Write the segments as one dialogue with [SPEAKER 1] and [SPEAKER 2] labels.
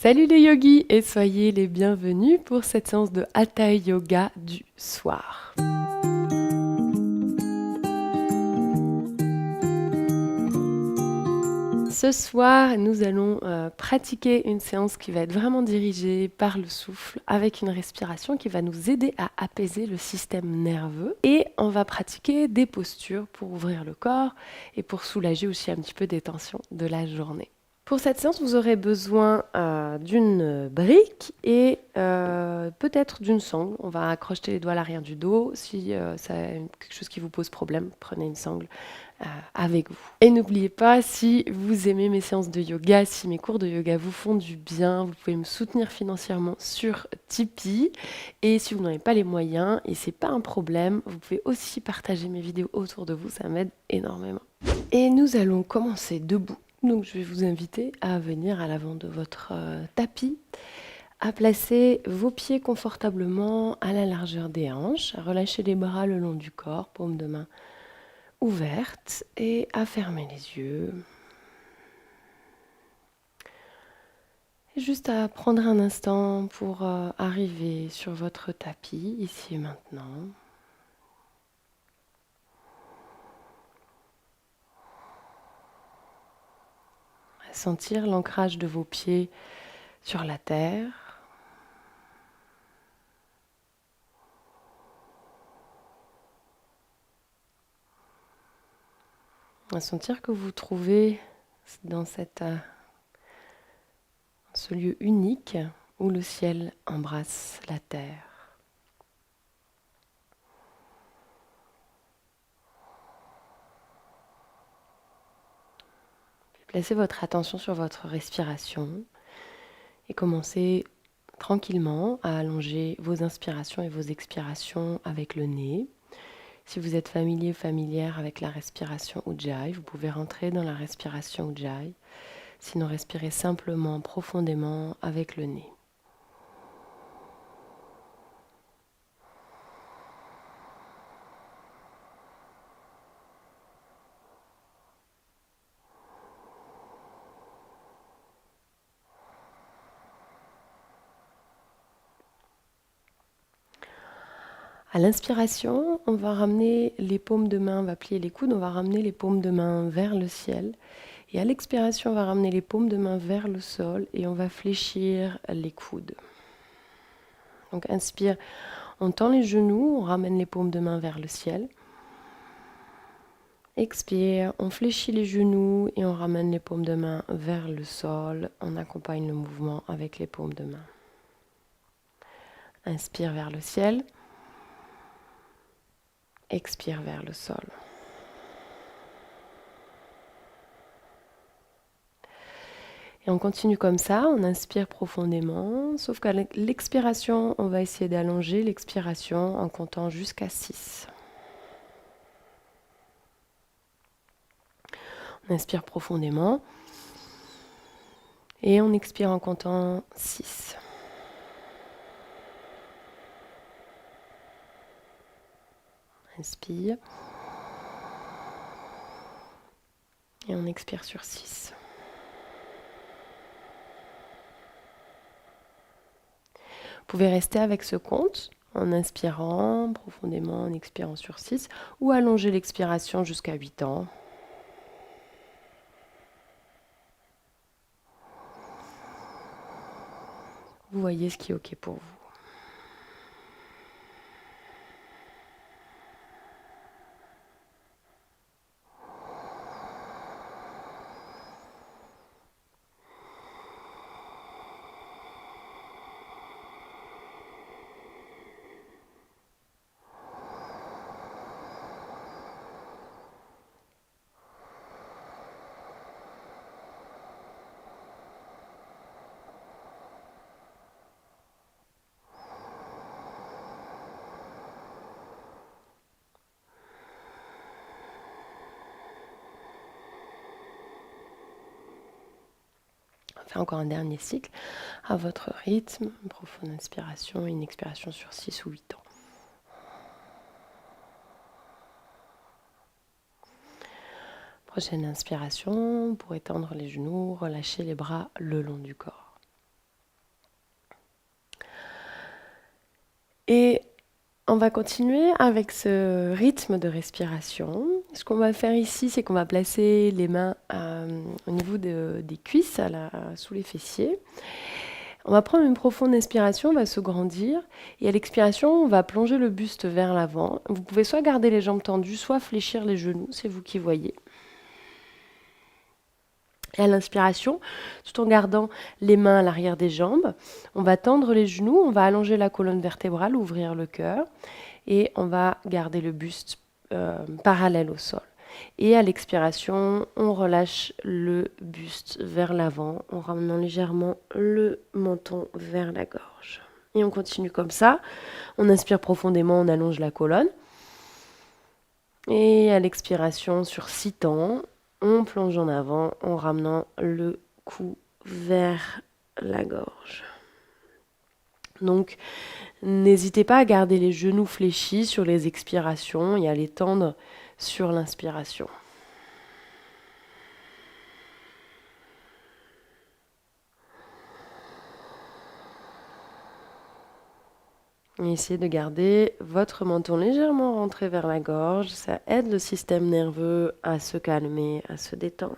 [SPEAKER 1] Salut les yogis et soyez les bienvenus pour cette séance de Hatha Yoga du soir. Ce soir, nous allons pratiquer une séance qui va être vraiment dirigée par le souffle avec une respiration qui va nous aider à apaiser le système nerveux. Et on va pratiquer des postures pour ouvrir le corps et pour soulager aussi un petit peu des tensions de la journée. Pour cette séance, vous aurez besoin d'une brique et peut-être d'une sangle. On va accrocher les doigts à l'arrière du dos. Si c'est quelque chose qui vous pose problème, prenez une sangle avec vous. Et n'oubliez pas, si vous aimez mes séances de yoga, si mes cours de yoga vous font du bien, vous pouvez me soutenir financièrement sur Tipeee. Et si vous n'avez pas les moyens, et c'est pas un problème, vous pouvez aussi partager mes vidéos autour de vous, ça m'aide énormément. Et nous allons commencer debout. Donc je vais vous inviter à venir à l'avant de votre tapis, à placer vos pieds confortablement à la largeur des hanches, à relâcher les bras le long du corps, paume de main ouverte et à fermer les yeux. Et juste à prendre un instant pour arriver sur votre tapis, ici et maintenant. À sentir l'ancrage de vos pieds sur la terre. À sentir que vous vous trouvez dans ce lieu unique où le ciel embrasse la terre. Puis placez votre attention sur votre respiration et commencez tranquillement à allonger vos inspirations et vos expirations avec le nez. Si vous êtes familier ou familière avec la respiration Ujjayi, vous pouvez rentrer dans la respiration Ujjayi. Sinon, respirez simplement, profondément avec le nez. À l'inspiration, on va ramener les paumes de main, on va plier les coudes, on va ramener les paumes de main vers le ciel. Et à l'expiration, on va ramener les paumes de main vers le sol et on va fléchir les coudes. Donc inspire, on tend les genoux, on ramène les paumes de main vers le ciel. Expire, on fléchit les genoux et on ramène les paumes de main vers le sol. On accompagne le mouvement avec les paumes de main. Inspire vers le ciel. Expire vers le sol. Et on continue comme ça, on inspire profondément, sauf qu'à l'expiration, on va essayer d'allonger l'expiration en comptant jusqu'à 6. On inspire profondément et on expire en comptant 6. Inspire et on expire sur 6. Vous pouvez rester avec ce compte en inspirant profondément, en expirant sur 6 ou allonger l'expiration jusqu'à 8 ans. Vous voyez ce qui est OK pour vous. On fait encore un dernier cycle à votre rythme. Une profonde inspiration et une expiration sur 6 ou 8 ans. Prochaine inspiration, pour étendre les genoux, relâchez les bras le long du corps. On va continuer avec ce rythme de respiration. Ce qu'on va faire ici, c'est qu'on va placer les mains au niveau des cuisses, sous les fessiers. On va prendre une profonde inspiration, on va se grandir. Et à l'expiration, on va plonger le buste vers l'avant. Vous pouvez soit garder les jambes tendues, soit fléchir les genoux, c'est vous qui voyez. Et à l'inspiration, tout en gardant les mains à l'arrière des jambes, on va tendre les genoux, on va allonger la colonne vertébrale, ouvrir le cœur et on va garder le buste parallèle au sol. Et à l'expiration, on relâche le buste vers l'avant en ramenant légèrement le menton vers la gorge. Et on continue comme ça. On inspire profondément, on allonge la colonne. Et à l'expiration, sur 6 temps, on plonge en avant en ramenant le cou vers la gorge. Donc, n'hésitez pas à garder les genoux fléchis sur les expirations et à les tendre sur l'inspiration. Et essayez de garder votre menton légèrement rentré vers la gorge. Ça aide le système nerveux à se calmer, à se détendre.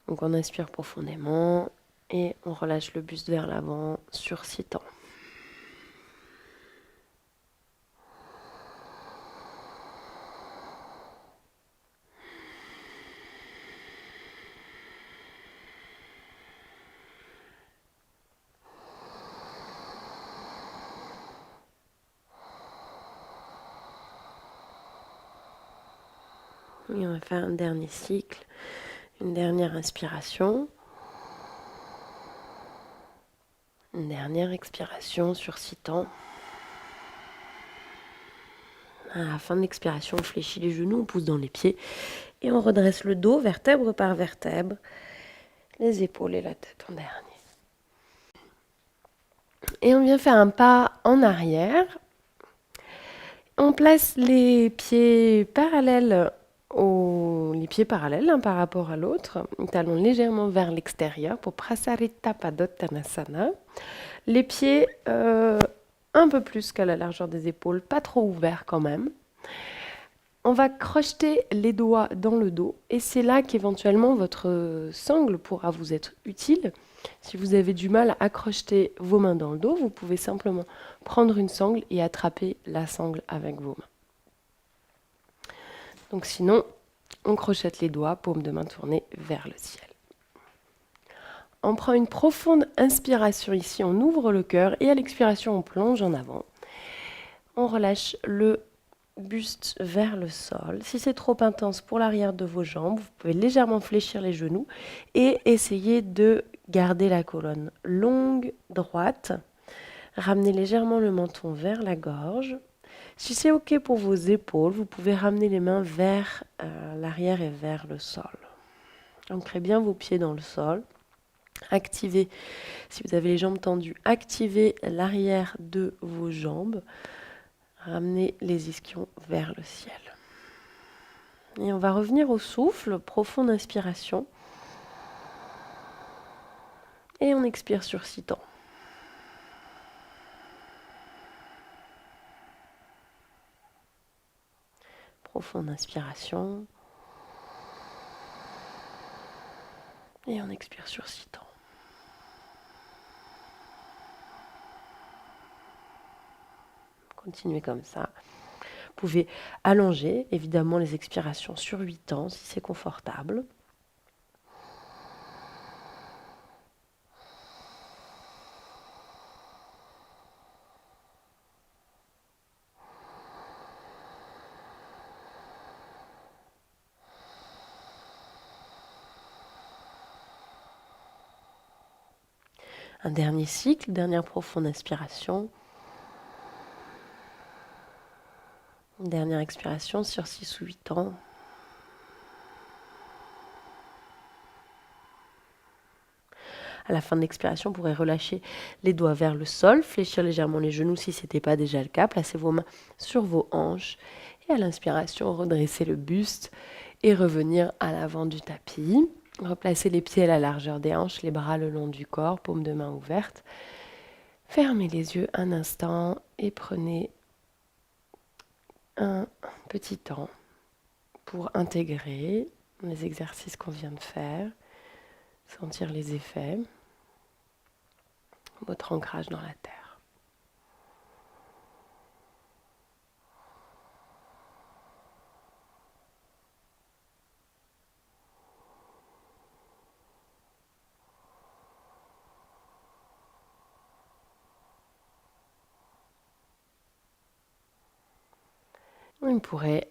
[SPEAKER 1] Donc on inspire profondément et on relâche le buste vers l'avant sur 6 temps. Et on va faire un dernier cycle, une dernière inspiration. Une dernière expiration sur 6 temps. À la fin de l'expiration, on fléchit les genoux, on pousse dans les pieds et on redresse le dos vertèbre par vertèbre, les épaules et la tête en dernier. Et on vient faire un pas en arrière. On place les pieds parallèles l'un par rapport à l'autre, talons légèrement vers l'extérieur pour Prasarita Padottanasana. Les pieds un peu plus qu'à la largeur des épaules, pas trop ouverts quand même. On va crocheter les doigts dans le dos et c'est là qu'éventuellement votre sangle pourra vous être utile. Si vous avez du mal à crocheter vos mains dans le dos, vous pouvez simplement prendre une sangle et attraper la sangle avec vos mains. Donc sinon, on crochette les doigts, paume de main tournée vers le ciel. On prend une profonde inspiration ici, on ouvre le cœur et à l'expiration, on plonge en avant. On relâche le buste vers le sol. Si c'est trop intense pour l'arrière de vos jambes, vous pouvez légèrement fléchir les genoux et essayer de garder la colonne longue, droite. Ramenez légèrement le menton vers la gorge. Si c'est OK pour vos épaules, vous pouvez ramener les mains vers l'arrière et vers le sol. Ancrez bien vos pieds dans le sol. Activez, si vous avez les jambes tendues, activez l'arrière de vos jambes. Ramenez les ischions vers le ciel. Et on va revenir au souffle, profonde inspiration. Et on expire sur 6 temps. Profonde inspiration. Et on expire sur 6 temps. Continuez comme ça. Vous pouvez allonger, évidemment, les expirations sur 8 temps, si c'est confortable. Un dernier cycle, dernière profonde inspiration. Une dernière expiration sur 6 ou 8 ans. À la fin de l'expiration, vous pourrez relâcher les doigts vers le sol, fléchir légèrement les genoux si ce n'était pas déjà le cas. Placez vos mains sur vos hanches. Et à l'inspiration, redressez le buste et revenir à l'avant du tapis. Replacez les pieds à la largeur des hanches, les bras le long du corps, paumes de main ouvertes. Fermez les yeux un instant et prenez un petit temps pour intégrer les exercices qu'on vient de faire, sentir les effets, votre ancrage dans la terre. Vous pourrez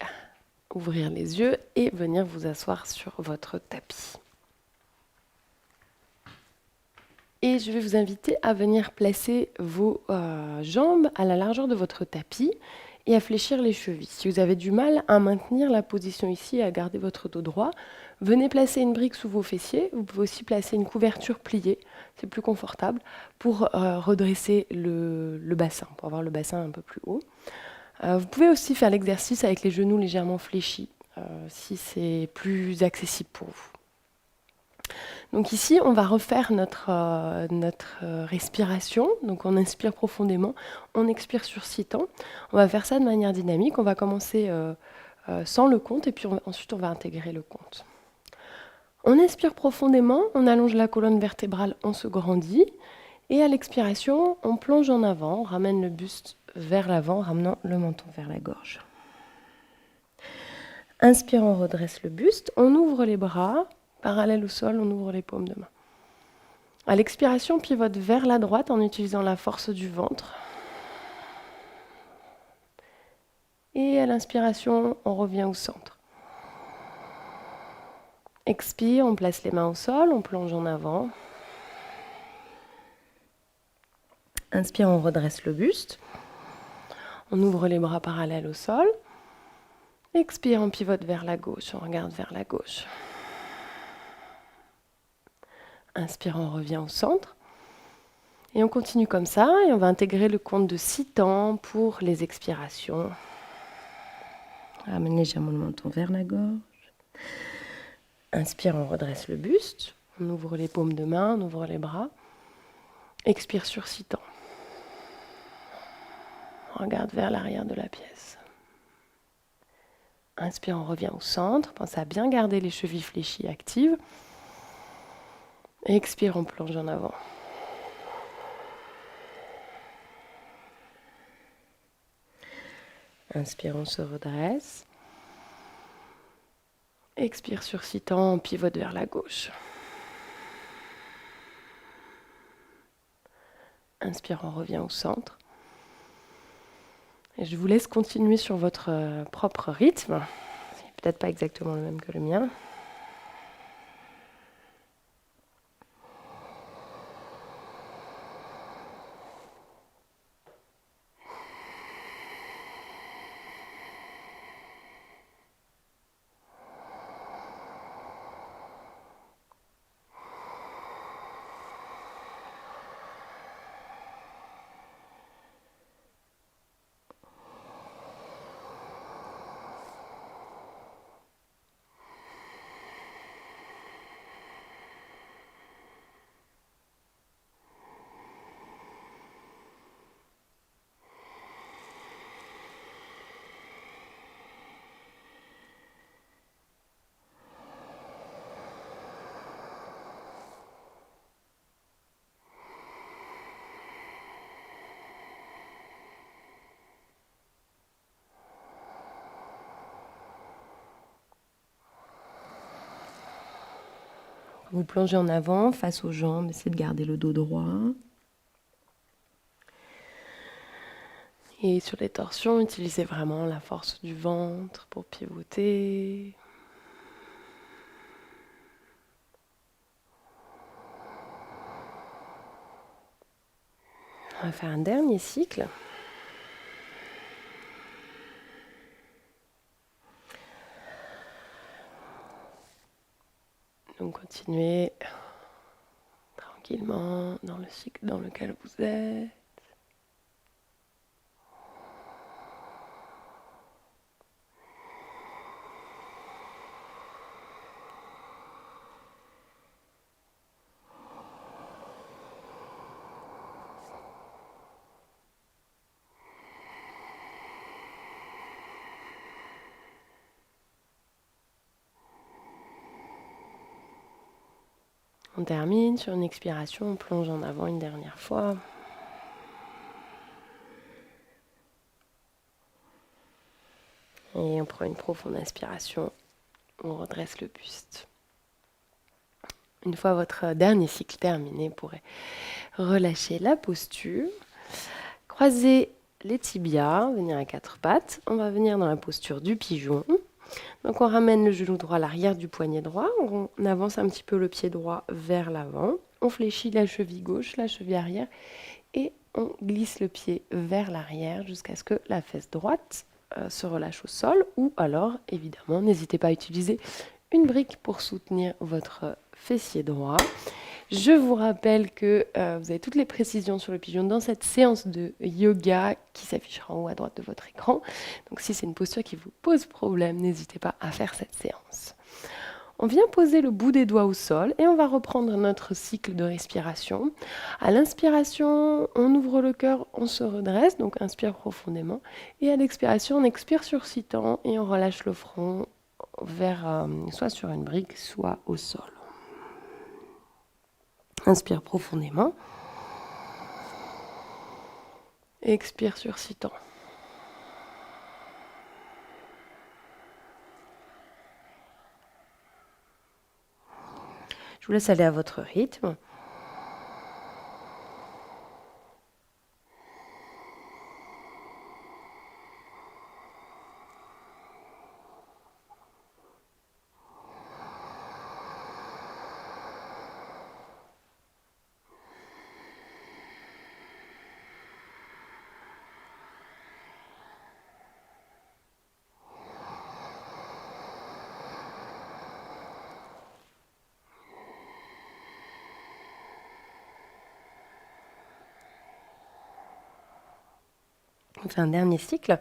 [SPEAKER 1] ouvrir les yeux et venir vous asseoir sur votre tapis. Et je vais vous inviter à venir placer vos jambes à la largeur de votre tapis et à fléchir les chevilles. Si vous avez du mal à maintenir la position ici et à garder votre dos droit, venez placer une brique sous vos fessiers. Vous pouvez aussi placer une couverture pliée, c'est plus confortable, pour redresser le bassin, pour avoir le bassin un peu plus haut. Vous pouvez aussi faire l'exercice avec les genoux légèrement fléchis, si c'est plus accessible pour vous. Donc ici, on va refaire notre respiration. Donc on inspire profondément, on expire sur 6 temps. On va faire ça de manière dynamique. On va commencer sans le compte et puis ensuite on va intégrer le compte. On inspire profondément, on allonge la colonne vertébrale, on se grandit. Et à l'expiration, on plonge en avant, on ramène le buste vers l'avant, ramenant le menton vers la gorge. Inspire, on redresse le buste, on ouvre les bras, parallèle au sol, on ouvre les paumes de main. À l'expiration, pivote vers la droite en utilisant la force du ventre. Et à l'inspiration, on revient au centre. Expire, on place les mains au sol, on plonge en avant. Inspire, on redresse le buste. On ouvre les bras parallèles au sol. Expire, on pivote vers la gauche, on regarde vers la gauche. Inspire, on revient au centre. Et on continue comme ça, et on va intégrer le compte de 6 temps pour les expirations. Ramène légèrement le menton vers la gorge. Inspire, on redresse le buste. On ouvre les paumes de main, on ouvre les bras. Expire sur 6 temps. On regarde vers l'arrière de la pièce. Inspire, on revient au centre. Pense à bien garder les chevilles fléchies actives. Expire, on plonge en avant. Inspire, on se redresse. Expire sur 6 temps, on pivote vers la gauche. Inspire, on revient au centre. Et je vous laisse continuer sur votre propre rythme. C'est peut-être pas exactement le même que le mien. Vous plongez en avant, face aux jambes, essayez de garder le dos droit. Et sur les torsions, utilisez vraiment la force du ventre pour pivoter. On va faire un dernier cycle. Donc continuez tranquillement dans le cycle dans lequel vous êtes. On termine sur une expiration, on plonge en avant une dernière fois. Et on prend une profonde inspiration, on redresse le buste. Une fois votre dernier cycle terminé, vous pourrez relâcher la posture, croiser les tibias, venir à quatre pattes. On va venir dans la posture du pigeon. Donc on ramène le genou droit à l'arrière du poignet droit, on avance un petit peu le pied droit vers l'avant, on fléchit la cheville gauche, la cheville arrière et on glisse le pied vers l'arrière jusqu'à ce que la fesse droite se relâche au sol, ou alors évidemment n'hésitez pas à utiliser une brique pour soutenir votre fessier droit. Je vous rappelle que vous avez toutes les précisions sur le pigeon dans cette séance de yoga qui s'affichera en haut à droite de votre écran. Donc si c'est une posture qui vous pose problème, n'hésitez pas à faire cette séance. On vient poser le bout des doigts au sol et on va reprendre notre cycle de respiration. À l'inspiration, on ouvre le cœur, on se redresse, donc inspire profondément. Et à l'expiration, on expire sur 6 temps et on relâche le front vers soit sur une brique, soit au sol. Inspire profondément. Expire sur 6 temps. Je vous laisse aller à votre rythme. On fait un dernier cycle.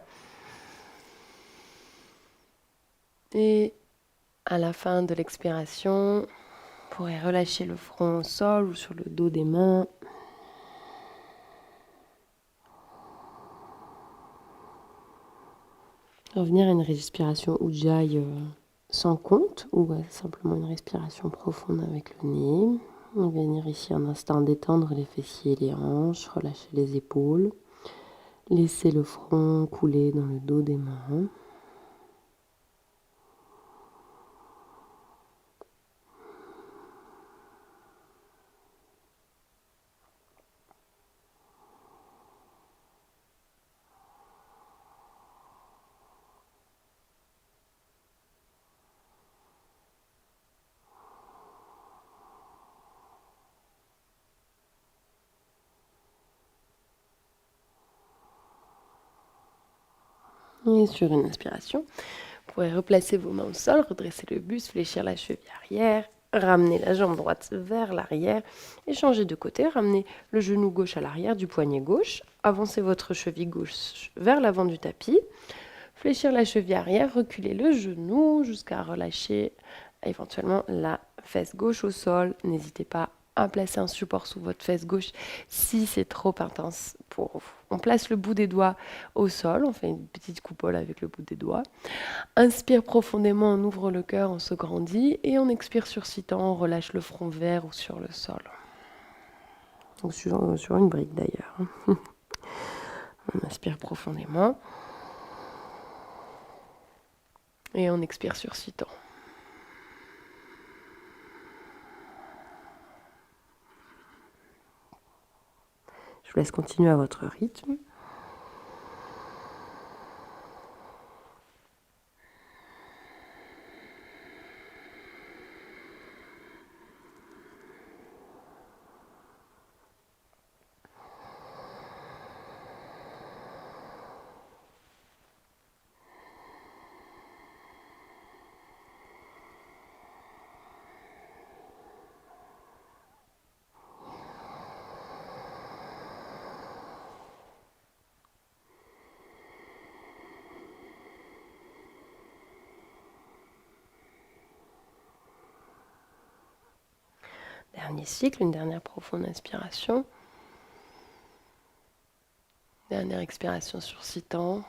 [SPEAKER 1] Et à la fin de l'expiration, vous pourrez relâcher le front au sol ou sur le dos des mains. Revenir à une respiration Ujjayi sans compte, ou simplement une respiration profonde avec le nez. On va venir ici un instant détendre les fessiers et les hanches, relâcher les épaules. Laissez le front couler dans le dos des mains. Et sur une inspiration, vous pourrez replacer vos mains au sol, redresser le buste, fléchir la cheville arrière, ramener la jambe droite vers l'arrière et changer de côté. Ramenez le genou gauche à l'arrière du poignet gauche. Avancez votre cheville gauche vers l'avant du tapis. Fléchir la cheville arrière, reculer le genou jusqu'à relâcher éventuellement la fesse gauche au sol. N'hésitez pas à placer un support sous votre fesse gauche si c'est trop intense pour vous. On place le bout des doigts au sol, on fait une petite coupole avec le bout des doigts. Inspire profondément, on ouvre le cœur, on se grandit et on expire sur 6 temps, on relâche le front vers ou sur le sol. Ou sur une brique d'ailleurs. On inspire profondément. Et on expire sur 6 temps. Je vous laisse continuer à votre rythme. Dernier cycle, une dernière profonde inspiration. Dernière expiration sur 6 temps.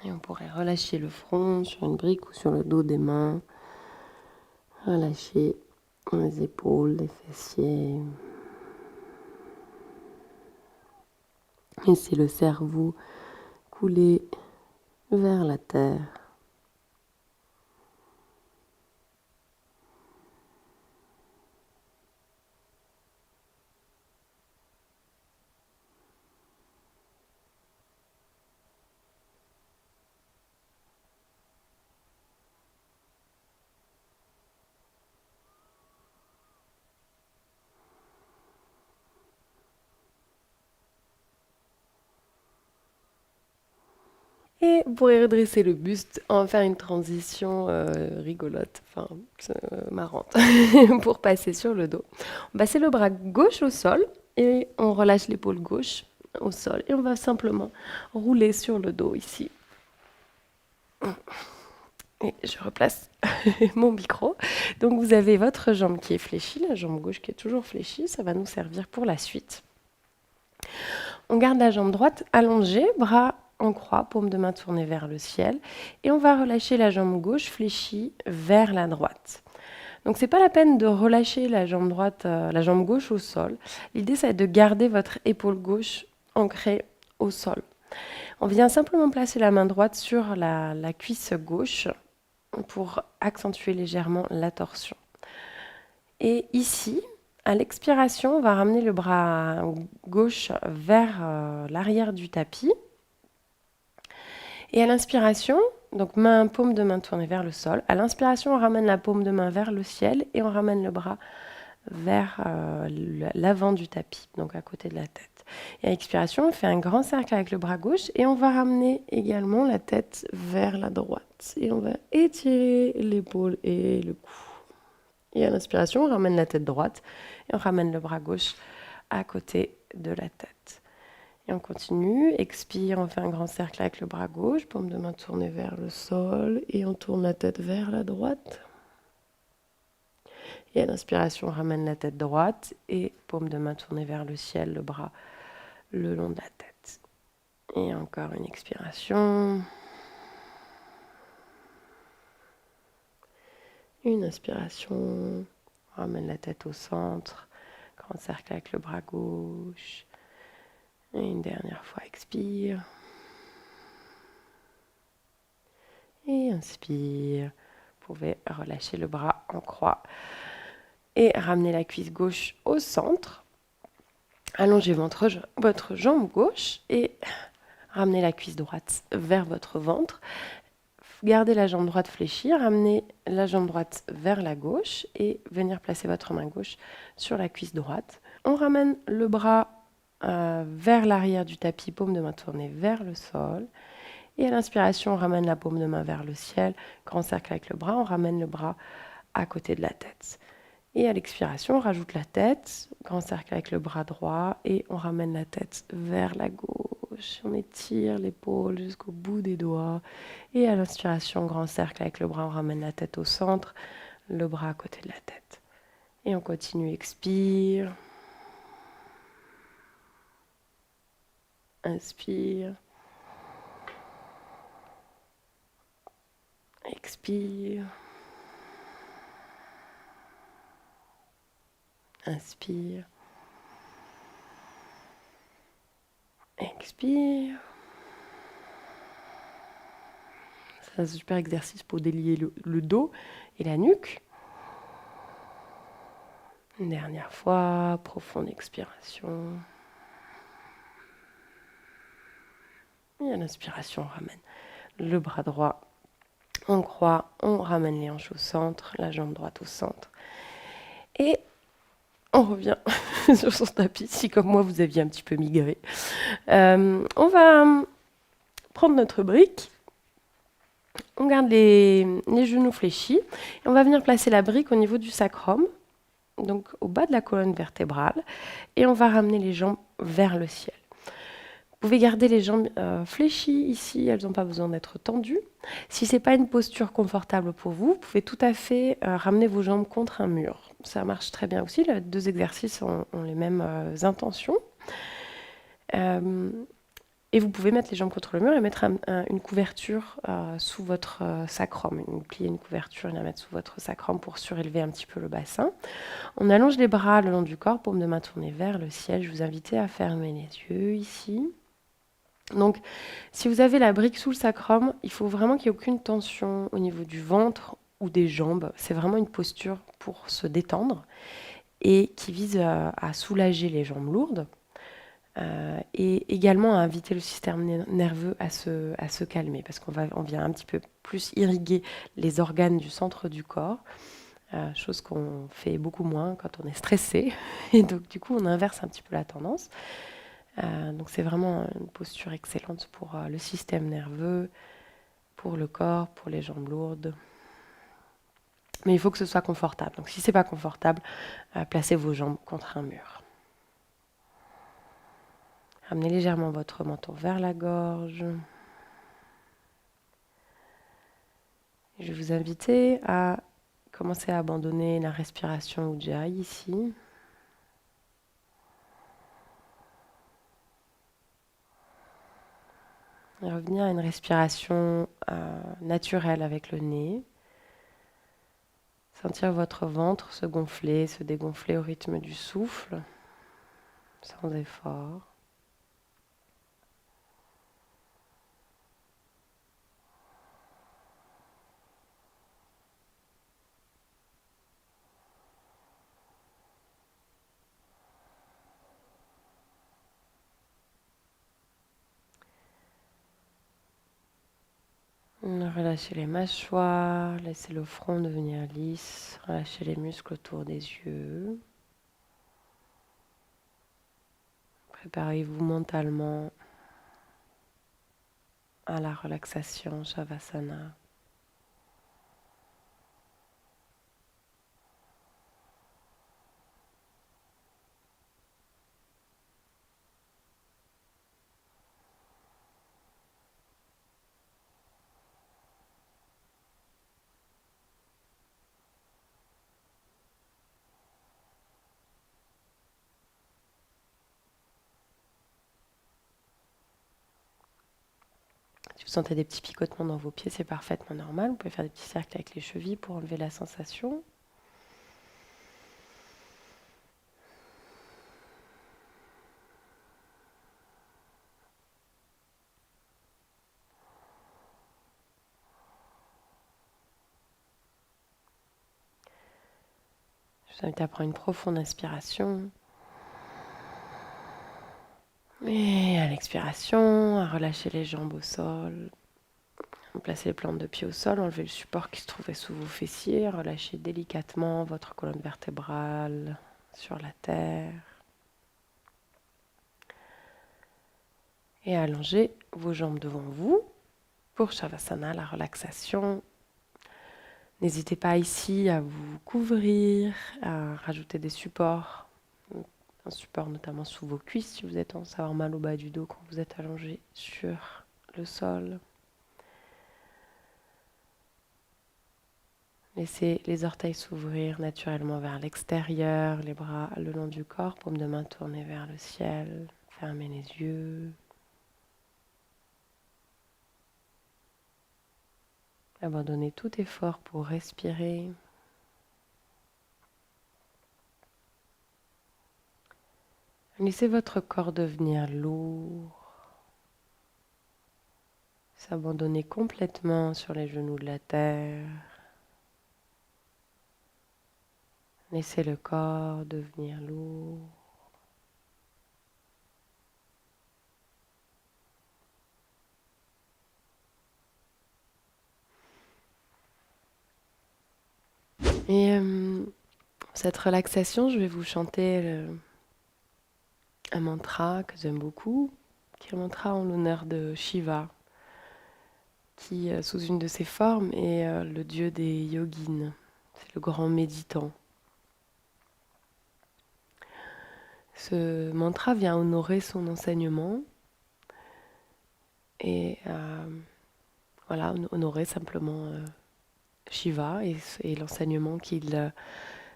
[SPEAKER 1] Et on pourrait relâcher le front sur une brique ou sur le dos des mains. Relâcher les épaules, les fessiers. Laissez le cerveau couler vers la terre. Et pour redresser le buste, on va faire une transition rigolote, enfin marrante, pour passer sur le dos. On va passer le bras gauche au sol et on relâche l'épaule gauche au sol. Et on va simplement rouler sur le dos ici. Et je replace mon micro. Donc vous avez votre jambe qui est fléchie, la jambe gauche qui est toujours fléchie. Ça va nous servir pour la suite. On garde la jambe droite allongée, bras en croix, paume de main tournée vers le ciel. Et on va relâcher la jambe gauche fléchie vers la droite. Donc c'est pas la peine de relâcher la jambe droite, la jambe gauche au sol. L'idée c'est de garder votre épaule gauche ancrée au sol. On vient simplement placer la main droite sur la cuisse gauche pour accentuer légèrement la torsion. Et ici, à l'expiration, on va ramener le bras gauche vers l'arrière du tapis. Et à l'inspiration, donc paume de main tournée vers le sol. À l'inspiration, on ramène la paume de main vers le ciel et on ramène le bras vers l'avant du tapis, donc à côté de la tête. Et à l'expiration, on fait un grand cercle avec le bras gauche et on va ramener également la tête vers la droite. Et on va étirer l'épaule et le cou. Et à l'inspiration, on ramène la tête droite et on ramène le bras gauche à côté de la tête. Et on continue, expire, on fait un grand cercle avec le bras gauche, paume de main tournée vers le sol et on tourne la tête vers la droite. Et à l'inspiration, on ramène la tête droite et paume de main tournée vers le ciel, le bras le long de la tête. Et encore une expiration. Une inspiration, on ramène la tête au centre, grand cercle avec le bras gauche. Et une dernière fois, expire. Et inspire. Vous pouvez relâcher le bras en croix. Et ramener la cuisse gauche au centre. Allongez votre jambe gauche et ramenez la cuisse droite vers votre ventre. Gardez la jambe droite fléchie, ramenez la jambe droite vers la gauche et venir placer votre main gauche sur la cuisse droite. On ramène le bras vers l'arrière du tapis, paume de main tournée vers le sol. Et à l'inspiration, on ramène la paume de main vers le ciel, grand cercle avec le bras, on ramène le bras à côté de la tête. Et à l'expiration, on rajoute la tête, grand cercle avec le bras droit et on ramène la tête vers la gauche. On étire l'épaule jusqu'au bout des doigts. Et à l'inspiration, grand cercle avec le bras, on ramène la tête au centre, le bras à côté de la tête. Et on continue, expire. Inspire. Expire. Inspire. Expire. C'est un super exercice pour délier le dos et la nuque. Une dernière fois, profonde expiration. Et à l'inspiration, on ramène le bras droit. On croix, on ramène les hanches au centre, la jambe droite au centre. Et on revient sur son tapis, si comme moi vous aviez un petit peu migré. On va prendre notre brique. On garde les genoux fléchis. Et on va venir placer la brique au niveau du sacrum, donc au bas de la colonne vertébrale. Et on va ramener les jambes vers le ciel. Vous pouvez garder les jambes fléchies ici, elles n'ont pas besoin d'être tendues. Si ce n'est pas une posture confortable pour vous, vous pouvez tout à fait ramener vos jambes contre un mur. Ça marche très bien aussi, les deux exercices ont les mêmes intentions. Et vous pouvez mettre les jambes contre le mur et mettre une couverture sous votre sacrum. Plier une couverture et la mettre sous votre sacrum pour surélever un petit peu le bassin. On allonge les bras le long du corps, paume de main tournée vers le ciel. Je vous invite à fermer les yeux ici. Donc, si vous avez la brique sous le sacrum, il faut vraiment qu'il n'y ait aucune tension au niveau du ventre ou des jambes. C'est vraiment une posture pour se détendre et qui vise à soulager les jambes lourdes. Et également à inviter le système nerveux à se calmer, parce on vient un petit peu plus irriguer les organes du centre du corps, chose qu'on fait beaucoup moins quand on est stressé. Et donc du coup, on inverse un petit peu la tendance. Donc c'est vraiment une posture excellente pour le système nerveux, pour le corps, pour les jambes lourdes. Mais il faut que ce soit confortable. Donc si ce n'est pas confortable, placez vos jambes contre un mur. Ramenez légèrement votre menton vers la gorge. Je vais vous inviter à commencer à abandonner la respiration Ujjayi ici. Et revenir à une respiration naturelle avec le nez. Sentir votre ventre se gonfler, se dégonfler au rythme du souffle, sans effort. Relâchez les mâchoires, laissez le front devenir lisse, relâchez les muscles autour des yeux. Préparez-vous mentalement à la relaxation Shavasana. Si vous sentez des petits picotements dans vos pieds, c'est parfaitement normal. Vous pouvez faire des petits cercles avec les chevilles pour enlever la sensation. Je vous invite à prendre une profonde inspiration. Et à l'expiration, à relâcher les jambes au sol. Placez les plantes de pied au sol, enlevez le support qui se trouvait sous vos fessiers, relâchez délicatement votre colonne vertébrale sur la terre. Et allongez vos jambes devant vous pour Shavasana, la relaxation. N'hésitez pas ici à vous couvrir, à rajouter des supports. Un support notamment sous vos cuisses si vous êtes en avoir mal au bas du dos quand vous êtes allongé sur le sol. Laissez les orteils s'ouvrir naturellement vers l'extérieur, les bras le long du corps, paume de main tournée vers le ciel. Fermez les yeux. Abandonnez tout effort pour respirer. Laissez votre corps devenir lourd. S'abandonner complètement sur les genoux de la terre. Laissez le corps devenir lourd. Et cette relaxation, je vais vous chanter un mantra que j'aime beaucoup, qui est un mantra en l'honneur de Shiva, qui, sous une de ses formes, est le dieu des yogins. C'est le grand méditant. Ce mantra vient honorer son enseignement et voilà, honorer simplement Shiva et l'enseignement qu'il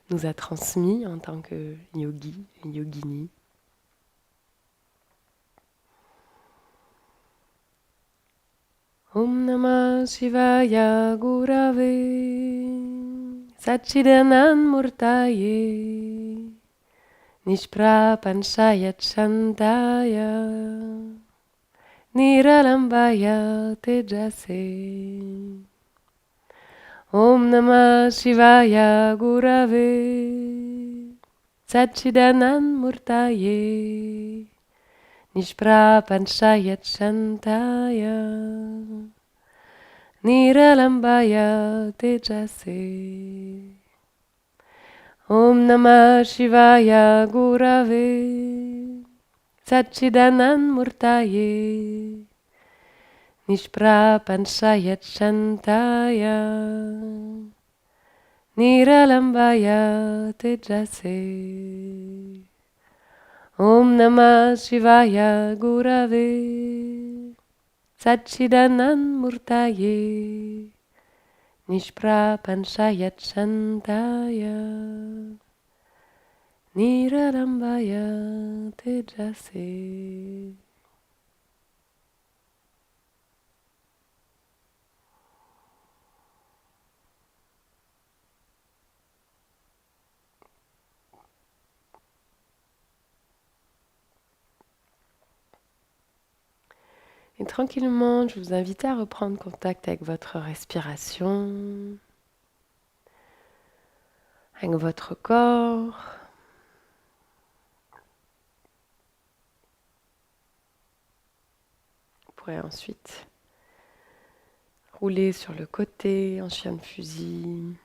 [SPEAKER 1] nous a transmis en tant que yogi et yogini. Om Namah Shivaya Gurave Satchidanand Murtaye Nishprapanchaya Chandaya Niralambaya Tejase. Om Namah Shivaya Gurave Satchidanand Murtaye Nishprapanchaya Chandaya Niralambaya Tejase. Om Namah Shivaya Gurave Satchidanand Murtaye Nishprapanchaya Chandaya Niralambaya Tejase. Om Namah Shivaya Gurave Satchidanand Murtaye Nishprapanchaya Chandaya Niralambaya Tejase. Et tranquillement, je vous invite à reprendre contact avec votre respiration, avec votre corps. Vous pourrez ensuite rouler sur le côté en chien de fusil.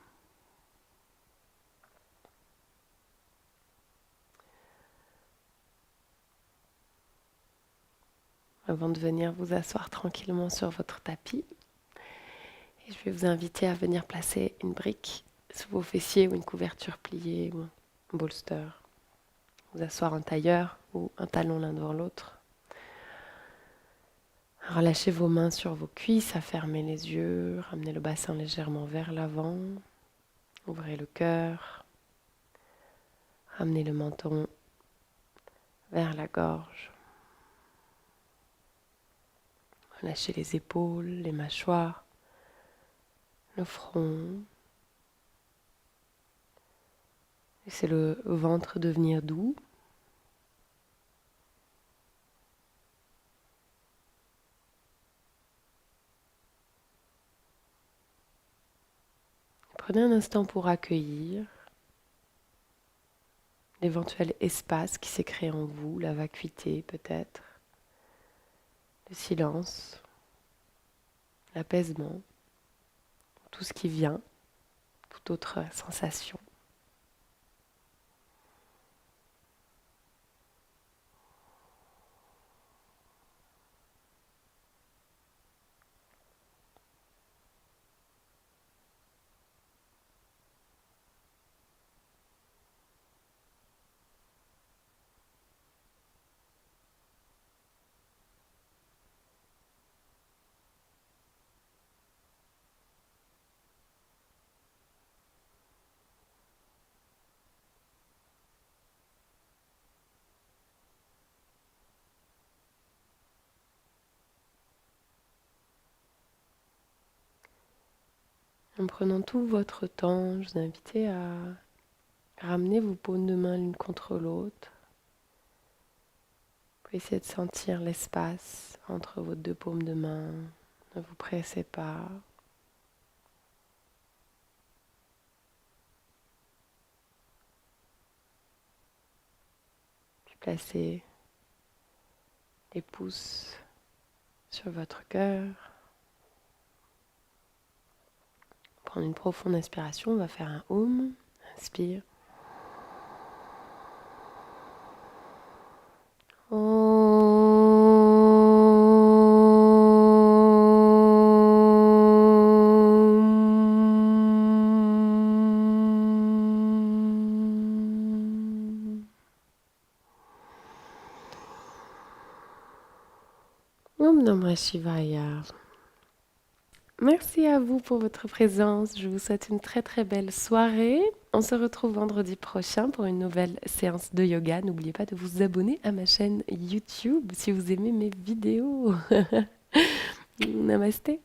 [SPEAKER 1] Avant de venir vous asseoir tranquillement sur votre tapis. Et je vais vous inviter à venir placer une brique sous vos fessiers ou une couverture pliée ou un bolster. Vous asseoir en tailleur ou un talon l'un devant l'autre. Relâchez vos mains sur vos cuisses, fermez les yeux, ramenez le bassin légèrement vers l'avant. Ouvrez le cœur. Ramenez le menton vers la gorge. Relâchez les épaules, les mâchoires, le front. Laissez le ventre devenir doux. Prenez un instant pour accueillir l'éventuel espace qui s'est créé en vous, la vacuité peut-être, le silence, l'apaisement, tout ce qui vient, toute autre sensation. En prenant tout votre temps, je vous invite à ramener vos paumes de main l'une contre l'autre. Vous pouvez essayer de sentir l'espace entre vos deux paumes de main. Ne vous pressez pas. Puis placez les pouces sur votre cœur. Prendre une profonde inspiration, on va faire un Om. Inspire. Om Namah Shivaya. Merci à vous pour votre présence. Je vous souhaite une très très belle soirée. On se retrouve vendredi prochain pour une nouvelle séance de yoga. N'oubliez pas de vous abonner à ma chaîne YouTube si vous aimez mes vidéos. Namasté.